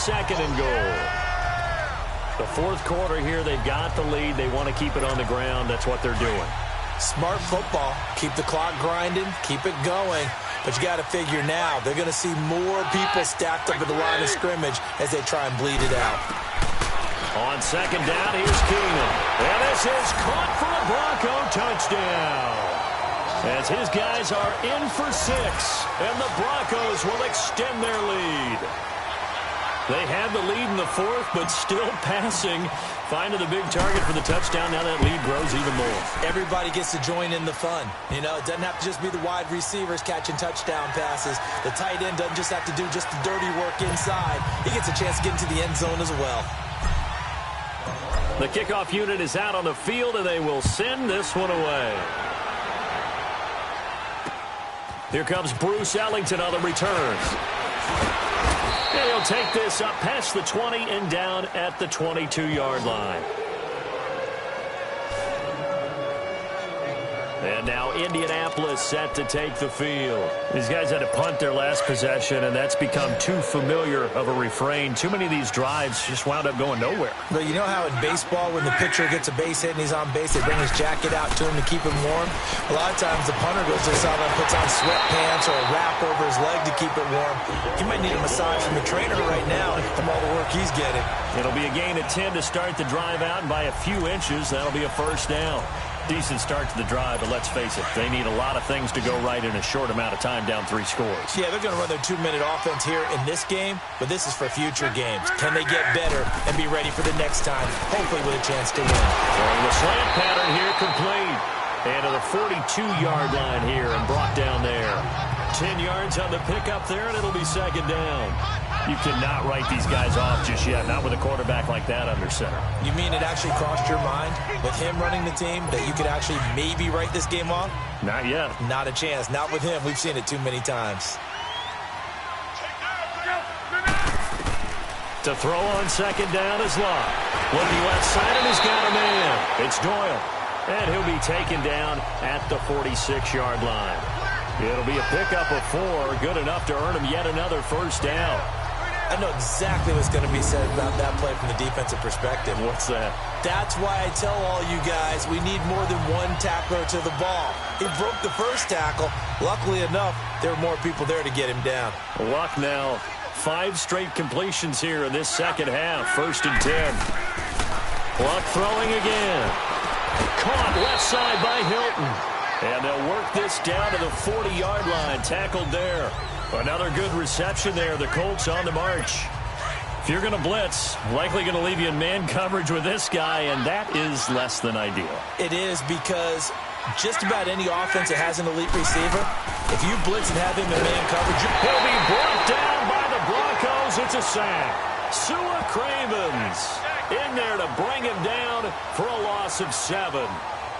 second and goal. The fourth quarter here, they've got the lead. They want to keep it on the ground. That's what they're doing. Smart football. Keep the clock grinding. Keep it going. But you got to figure now, they're going to see more people stacked up at the line of scrimmage as they try and bleed it out. On second down, here's Keenum. And this is caught for a Bronco touchdown. As his guys are in for 6, and the Broncos will extend their lead. They had the lead in the fourth, but still passing. Finding the big target for the touchdown. Now that lead grows even more. Everybody gets to join in the fun. You know, it doesn't have to just be the wide receivers catching touchdown passes. The tight end doesn't just have to do just the dirty work inside. He gets a chance to get into the end zone as well. The kickoff unit is out on the field, and they will send this one away. Here comes Bruce Ellington on the returns. And he'll take this up past the 20 and down at the 22-yard line. And now Indianapolis set to take the field. These guys had to punt their last possession, and that's become too familiar of a refrain. Too many of these drives just wound up going nowhere. But you know how in baseball, when the pitcher gets a base hit and he's on base, they bring his jacket out to him to keep him warm? A lot of times the punter goes to the sideline, puts on sweatpants or a wrap over his leg to keep it warm. He might need a massage from a trainer right now from all the work he's getting. It'll be a gain of 10 to start the drive out, and by a few inches, that'll be a first down. Decent start to the drive, but let's face it, they need a lot of things to go right in a short amount of time, down 3 scores. Yeah, they're going to run their 2-minute offense here in this game, but this is for future games. Can they get better and be ready for the next time, hopefully with a chance to win? Throwing the slant pattern here complete. And to the 42-yard line here and brought down there. 10 yards on the pickup there, and it'll be second down. You cannot write these guys off just yet, not with a quarterback like that under center. You mean it actually crossed your mind with him running the team that you could actually maybe write this game off? Not yet. Not a chance. Not with him. We've seen it too many times. To throw on second down is Locke. Looking left side, and he's got a man. It's Doyle. And he'll be taken down at the 46-yard line. It'll be a pickup of 4, good enough to earn him yet another first down. I know exactly what's going to be said about that play from the defensive perspective. What's that? That's why I tell all you guys we need more than one tackler to the ball. He broke the first tackle. Luckily enough, there were more people there to get him down. Luck now. 5 straight completions here in this second half. First and 10. Luck throwing again. Caught left side by Hilton. And they'll work this down to the 40-yard line. Tackled there. Another good reception there. The Colts on the march. If you're going to blitz, likely going to leave you in man coverage with this guy, and that is less than ideal. It is, because just about any offense that has an elite receiver, if you blitz and have him in man coverage, he'll be brought down by the Broncos. It's a sack. Sua Cravens in there to bring him down for a loss of 7.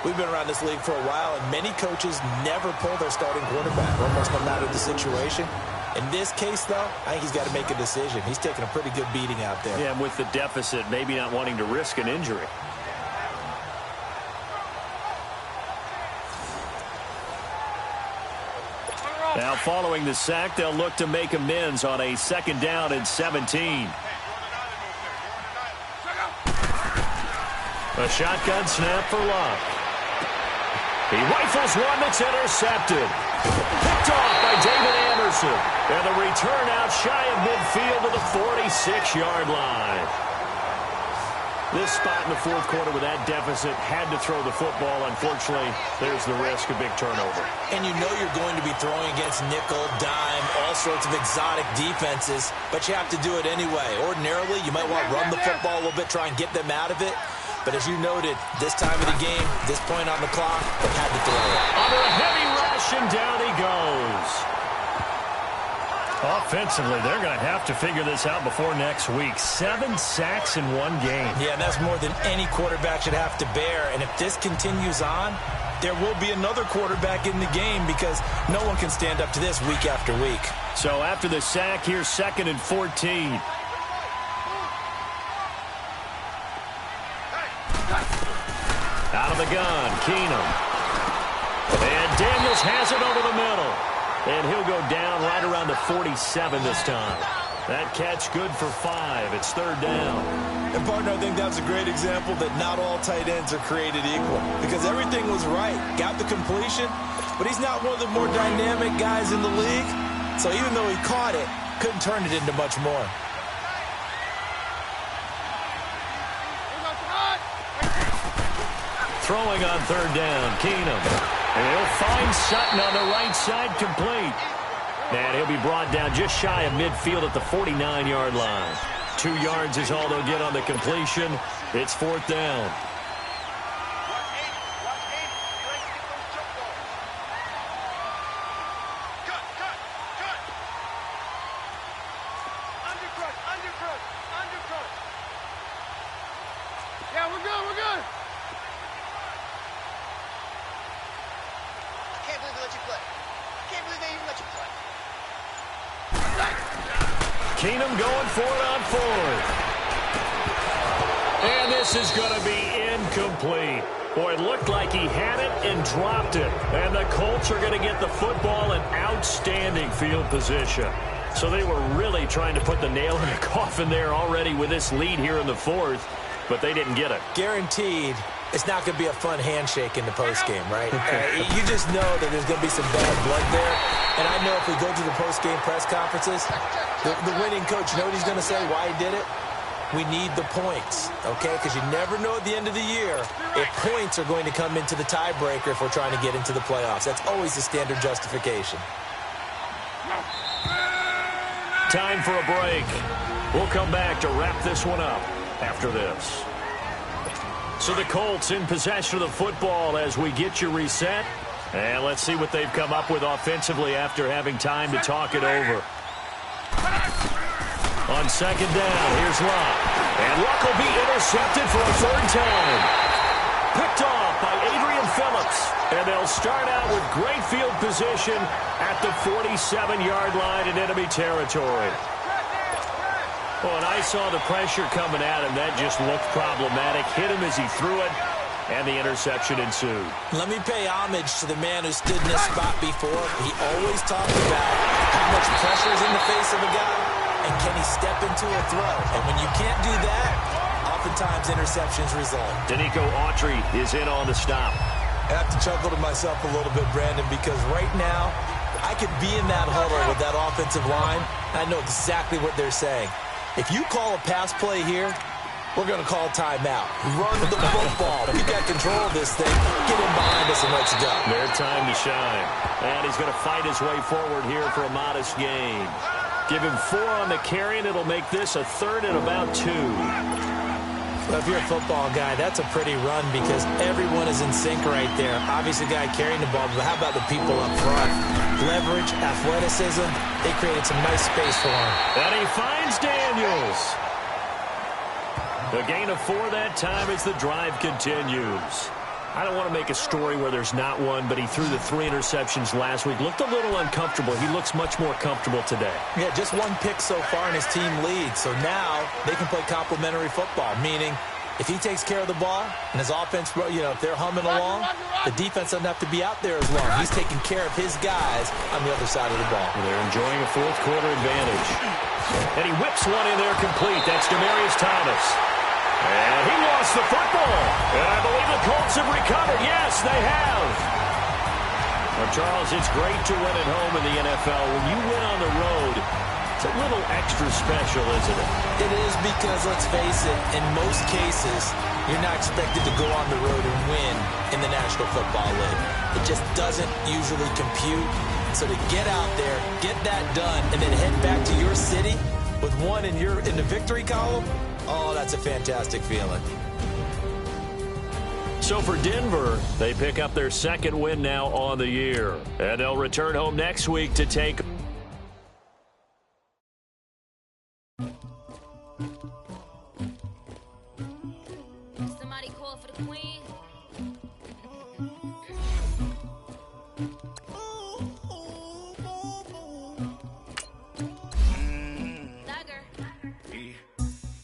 We've been around this league for a while, and many coaches never pull their starting quarterback, almost no matter the situation. In this case, though, I think he's got to make a decision. He's taking a pretty good beating out there. Yeah, and with the deficit, maybe not wanting to risk an injury. Now, following the sack, they'll look to make amends on a second down and 17. A shotgun snap for Locke. He rifles one that's intercepted. Picked off by David Anderson. And the return out shy of midfield to the 46-yard line. This spot in the fourth quarter with that deficit, had to throw the football. Unfortunately, there's the risk of big turnover. And you know you're going to be throwing against nickel, dime, all sorts of exotic defenses, but you have to do it anyway. Ordinarily, you might want to run the football a little bit, try and get them out of it. But as you noted, this time of the game, this point on the clock, they had to throw it. Under a heavy rush, and down he goes. Offensively, they're going to have to figure this out before next week. 7 sacks in one game. Yeah, and that's more than any quarterback should have to bear. And if this continues on, there will be another quarterback in the game, because no one can stand up to this week after week. So after the sack, here's 2nd and 14. Out of the gun, Keenum. And Daniels has it over the middle. And he'll go down right around the 47 this time. That catch good for 5. It's 3rd down. And, partner, I think that's a great example that not all tight ends are created equal because everything was right. Got the completion, but he's not one of the more dynamic guys in the league. So even though he caught it, couldn't turn it into much more. Throwing on 3rd down, Keenum. And he'll find Sutton on the right side, complete. And he'll be brought down just shy of midfield at the 49-yard line. 2 yards is all they'll get on the completion. It's 4th down. Keenum going for it on 4th. And this is going to be incomplete. Boy, it looked like he had it and dropped it. And the Colts are going to get the football in outstanding field position. So they were really trying to put the nail in the coffin there already with this lead here in the 4th, but they didn't get it. Guaranteed. It's not going to be a fun handshake in the postgame, right? You just know that there's going to be some bad blood there. And I know if we go to the postgame press conferences, the winning coach, you know what he's going to say, why he did it? We need the points, okay? Because you never know at the end of the year if points are going to come into the tiebreaker if we're trying to get into the playoffs. That's always the standard justification. Time for a break. We'll come back to wrap this one up after this. So the Colts in possession of the football as we get you reset. And let's see what they've come up with offensively after having time to talk it over. On 2nd down, here's Luck. And Luck will be intercepted for a 3rd time. Picked off by Adrian Phillips. And they'll start out with great field position at the 47-yard line in enemy territory. Oh, and I saw the pressure coming at him. That just looked problematic. Hit him as he threw it, and the interception ensued. Let me pay homage to the man who stood in this spot before. He always talked about how much pressure is in the face of a guy, and can he step into a throw. And when you can't do that, oftentimes interceptions result. Danico Autry is in on the stop. I have to chuckle to myself a little bit, Brandon, because right now I could be in that huddle with that offensive line. I know exactly what they're saying. If you call a pass play here, we're going to call timeout. Run the football. We got control of this thing. Get him behind us and let's go. Their time to shine. And he's going to fight his way forward here for a modest gain. Give him 4 on the carry, and it'll make this a 3rd and about 2. Well, if you're a football guy, that's a pretty run because everyone is in sync right there. Obviously, the guy carrying the ball, but how about the people up front? Leverage, athleticism, they created some nice space for him. And he finds Daniels. The gain of 4 that time as the drive continues. I don't want to make a story where there's not one, but he threw the 3 interceptions last week. Looked a little uncomfortable. He looks much more comfortable today. Yeah, just 1 pick so far and his team leads. So now they can play complementary football, meaning if he takes care of the ball and his offense, you know, if they're humming along, the defense doesn't have to be out there as long. He's taking care of his guys on the other side of the ball. They're enjoying a 4th quarter advantage. And he whips one in there complete. That's Demaryius Thomas. And he lost the football. And I believe the Colts have recovered. Yes, they have. Well, Charles, it's great to win at home in the NFL. When you win on the road, it's a little extra special, isn't it? It is because, let's face it, in most cases, you're not expected to go on the road and win in the National Football League. It just doesn't usually compute. So to get out there, get that done, and then head back to your city with 1 in the victory column, oh, that's a fantastic feeling. So for Denver, they pick up their 2nd win now on the year. And they'll return home next week to take... Somebody call for the queen.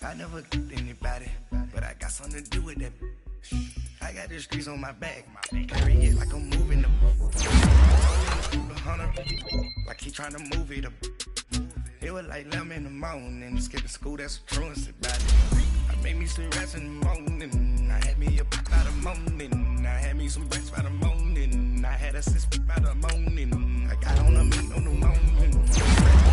I never killed anybody, but I got something to do with that. I got the streets on my back, carry it like I'm moving the hunter, like he trying to move it up. It it was like 11 in the morning. Skipping school, that's a truancy about it. I made me some rest in the morning. I had me a pop by the morning. I had me some breakfast by the morning. I had a six by the morning. I got on a meat on the morning.